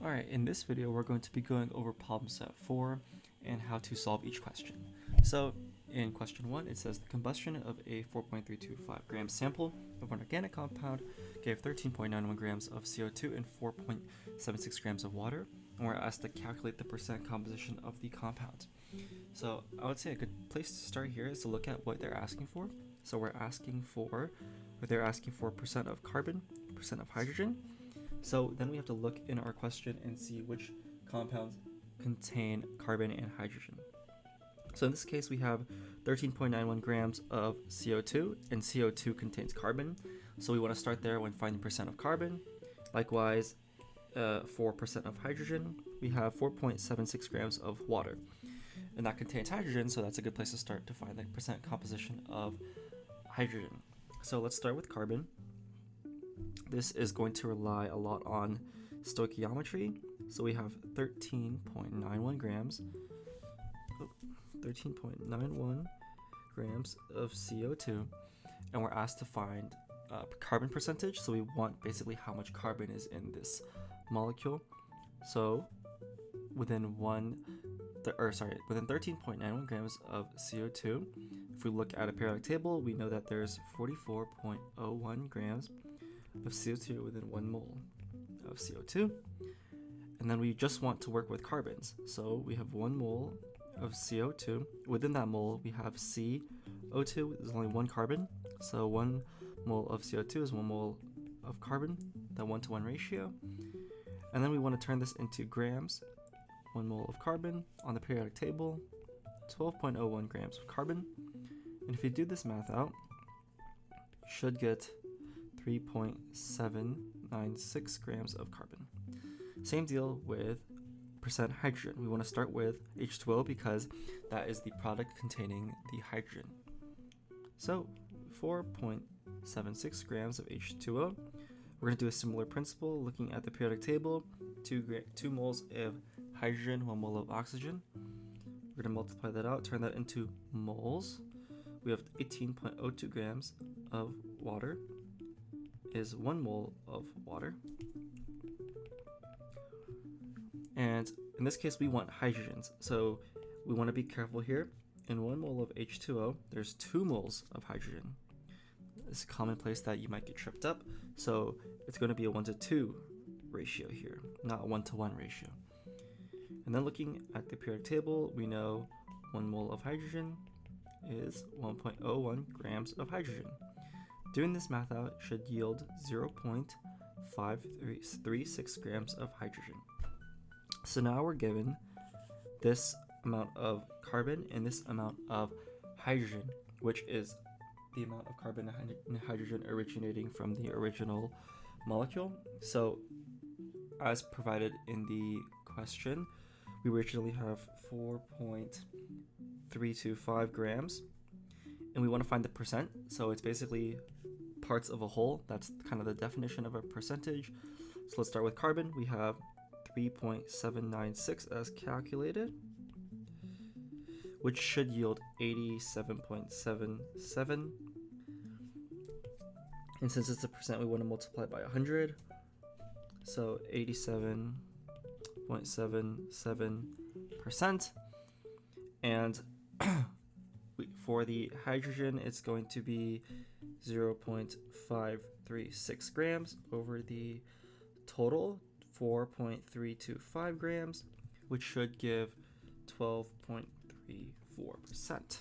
Alright, in this video we're going to be going over problem set 4 and how to solve each question. So in question 1 it says the combustion of a 4.325 gram sample of an organic compound gave 13.91 grams of CO2 and 4.76 grams of water, and we're asked to calculate the percent composition of the compound. So I would say a good place to start here is to look at what they're asking for. So they're asking for percent of carbon, percent of hydrogen. So then we have to look in our question and see which compounds contain carbon and hydrogen. So in this case, we have 13.91 grams of CO2, and CO2 contains carbon. So we want to start there when finding percent of carbon. Likewise, for percent of hydrogen, we have 4.76 grams of water. And that contains hydrogen, so that's a good place to start to find the percent composition of hydrogen. So let's start with carbon. This is going to rely a lot on stoichiometry. So we have 13.91 grams of CO2, and we're asked to find carbon percentage. So we want basically how much carbon is in this molecule. So within 13.91 grams of CO2, if we look at a periodic table, we know that there's 44.01 grams of CO2 within 1 mole of CO2. And then we just want to work with carbons. So we have 1 mole of CO2. Within that mole, we have CO2. There's only 1 carbon. So 1 mole of CO2 is 1 mole of carbon, that 1-to-1 ratio. And then we want to turn this into grams. 1 mole of carbon on the periodic table, 12.01 grams of carbon. And if you do this math out, you should get 3.796 grams of carbon. Same deal with percent hydrogen. We want to start with H2O because that is the product containing the hydrogen. So 4.76 grams of H2O. We're going to do a similar principle looking at the periodic table. 2 moles of hydrogen, 1 mole of oxygen. We're going to multiply that out, turn that into moles. We have 18.02 grams of water is 1 mole of water. And in this case, we want hydrogens. So we want to be careful here. In 1 mole of H2O, there's 2 moles of hydrogen. It's a commonplace that you might get tripped up. So it's going to be a 1-to-2 ratio here, not a 1-to-1 ratio. And then looking at the periodic table, we know 1 mole of hydrogen is 1.01 grams of hydrogen. Doing this math out should yield 0.536 grams of hydrogen. So now we're given this amount of carbon and this amount of hydrogen, which is the amount of carbon and hydrogen originating from the original molecule. So as provided in the question, we originally have 4.325 grams, and we want to find the percent. So it's basically parts of a whole. That's kind of the definition of a percentage. So let's start with carbon. We have 3.796 as calculated, which should yield 87.77. And since it's a percent, we want to multiply by 100. So 87.77%. And for the hydrogen, it's going to be 0.536 grams over the total 4.325 grams, which should give 12.34%.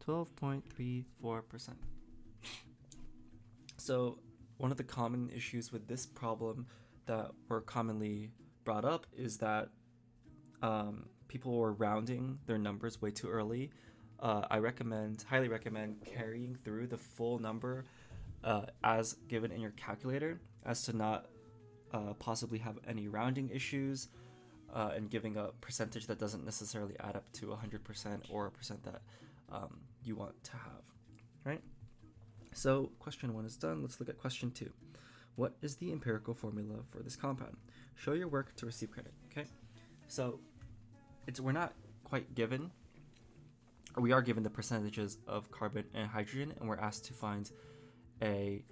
12.34%. So one of the common issues with this problem that were commonly brought up is that people were rounding their numbers way too early. I highly recommend carrying through the full number as given in your calculator, as to not possibly have any rounding issues and giving a percentage that doesn't necessarily add up to 100% or a percent that you want to have, right? So question 1 is done. Let's look at question 2. What is the empirical formula for this compound? Show your work to receive credit. Okay, so we're not quite given, or we are given the percentages of carbon and hydrogen, and we're asked to find a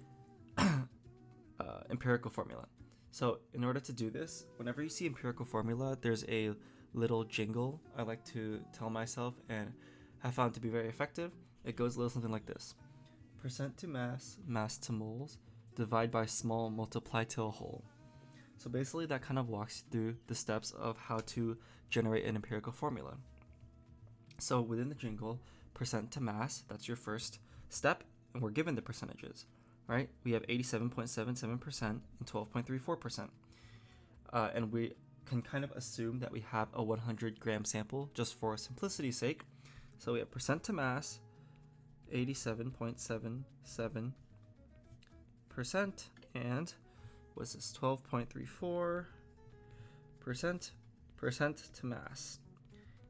empirical formula. So in order to do this, whenever you see empirical formula, there's a little jingle I like to tell myself and have found to be very effective. It goes a little something like this. Percent to mass, mass to moles, divide by small, multiply to a whole. So basically that kind of walks you through the steps of how to generate an empirical formula. So within the jingle, percent to mass, that's your first step, and we're given the percentages, right? We have 87.77% and 12.34%. And we can kind of assume that we have a 100 gram sample just for simplicity's sake. So we have percent to mass, 87.77%, and what's this, 12.34%, percent to mass,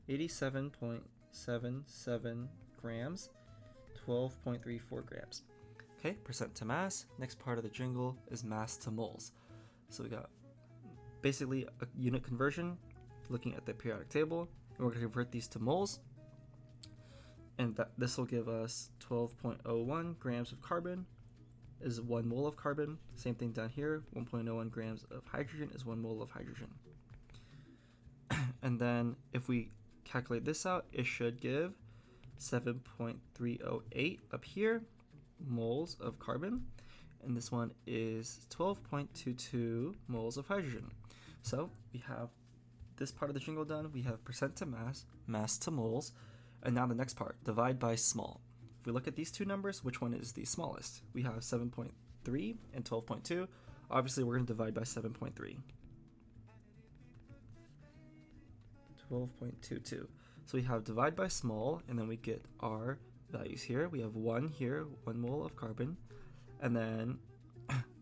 87.77 grams, 12.34 grams. Okay, percent to mass. Next part of the jingle is mass to moles. So we got basically a unit conversion, looking at the periodic table, and we're going to convert these to moles. And this will give us 12.01 grams of carbon is 1 mole of carbon. Same thing down here, 1.01 grams of hydrogen is 1 mole of hydrogen. And then if we calculate this out, it should give 7.308 up here moles of carbon, and this one is 12.22 moles of hydrogen. So we have this part of the jingle done. We have percent to mass, mass to moles, and now the next part, divide by small. If we look at these two numbers, which one is the smallest? We have 7.3 and 12.2. Obviously, we're going to divide by 7.3. 12.22. So we have divide by small, and then we get our values here. We have 1 here, 1 mole of carbon, and then,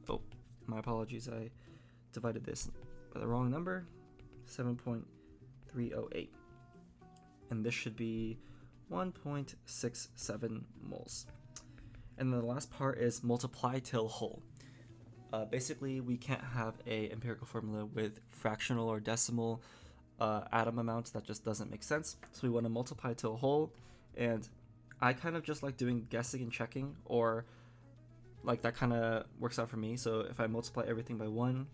oh, my apologies, I divided this by the wrong number, 7.308. And this should be 1.67 moles. And then the last part is multiply till whole. Basically, we can't have a empirical formula with fractional or decimal atom amounts. That just doesn't make sense. So we want to multiply till whole, and I kind of just like doing guessing and checking, or like that kind of works out for me. So if I multiply everything by 1,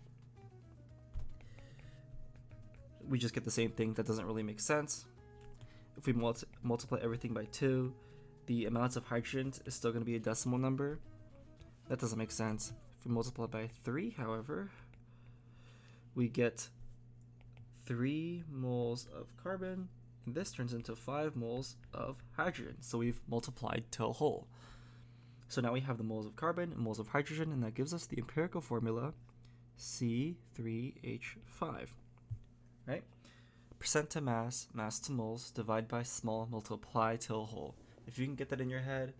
we just get the same thing. That doesn't really make sense. If we multiply everything by 2, the amounts of hydrogen is still going to be a decimal number. That doesn't make sense. If we multiply by 3, however, we get 3 moles of carbon, and this turns into 5 moles of hydrogen. So we've multiplied till whole. So now we have the moles of carbon and moles of hydrogen, and that gives us the empirical formula C3H5, right? Percent to mass, mass to moles, divide by small, multiply till whole. If you can get that in your head,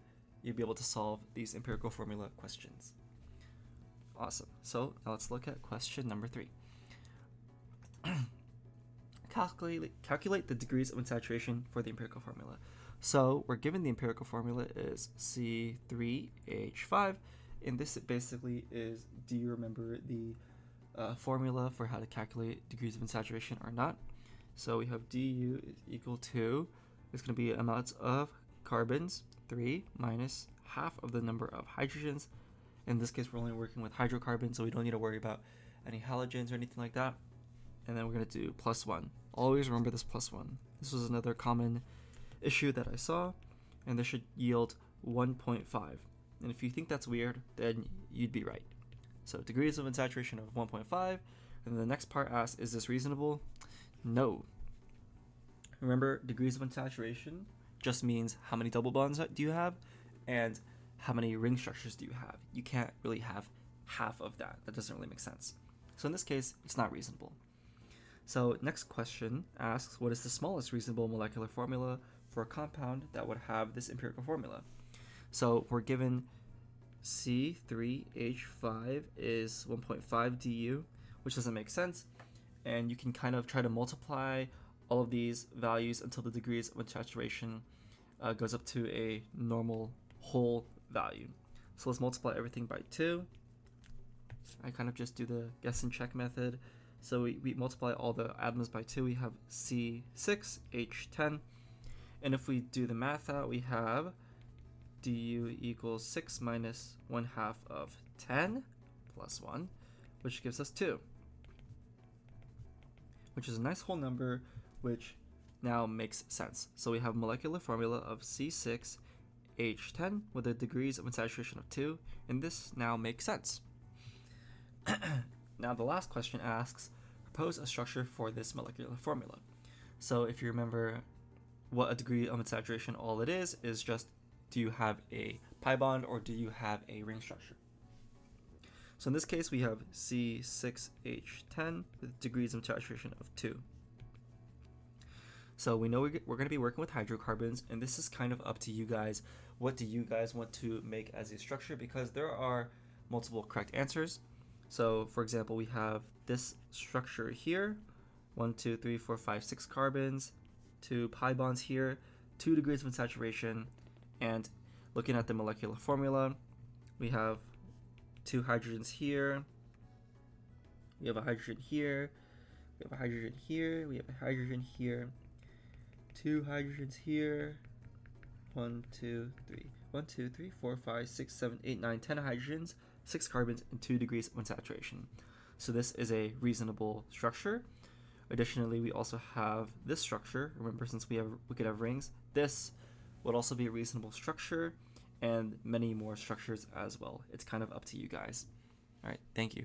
you'll be able to solve these empirical formula questions. Awesome. So now let's look at question number 3. Calculate the degrees of unsaturation for the empirical formula. So we're given the empirical formula is C3H5, and this basically is, do you remember the formula for how to calculate degrees of unsaturation or not? So we have du is equal to, it's going to be amounts of carbons, 3, minus half of the number of hydrogens. In this case, we're only working with hydrocarbons, so we don't need to worry about any halogens or anything like that. And then we're going to do plus 1. Always remember this plus 1. This was another common issue that I saw, and this should yield 1.5. And if you think that's weird, then you'd be right. So degrees of unsaturation of 1.5, and the next part asks, is this reasonable? No. Remember, degrees of unsaturation just means how many double bonds do you have and how many ring structures do you have. You can't really have half of that. That doesn't really make sense. So in this case, it's not reasonable. So next question asks, what is the smallest reasonable molecular formula for a compound that would have this empirical formula? So we're given C3H5 is 1.5 du, which doesn't make sense. And you can kind of try to multiply all of these values until the degrees of unsaturation goes up to a normal whole value. So let's multiply everything by 2. I kind of just do the guess and check method. So we multiply all the atoms by 2. We have C6H10. And if we do the math out, we have du equals 6 minus 1/2 of 10 plus 1, which gives us 2, which is a nice whole number, which now makes sense. So we have molecular formula of C6H10 with the degrees of unsaturation of 2, and this now makes sense. Now the last question asks, propose a structure for this molecular formula. So if you remember what a degree of unsaturation, all it is just, do you have a pi bond or do you have a ring structure? So in this case, we have C6H10 with degrees of saturation of 2. So we know we're going to be working with hydrocarbons, and this is kind of up to you guys. What do you guys want to make as a structure? Because there are multiple correct answers. So for example, we have this structure here, 1, 2, 3, 4, 5, 6 carbons, 2 pi bonds here, 2 degrees of unsaturation, and looking at the molecular formula, we have 2 hydrogens here, we have a hydrogen here, we have a hydrogen here, we have a hydrogen here, 2 hydrogens here, 1, 2, 3, 4, 5, 6, 7, 8, 9, 10 hydrogens, 6 carbons, and 2 degrees of unsaturation. So this is a reasonable structure. Additionally, we also have this structure. Remember, since we could have rings, this would also be a reasonable structure, and many more structures as well. It's kind of up to you guys. All right, thank you.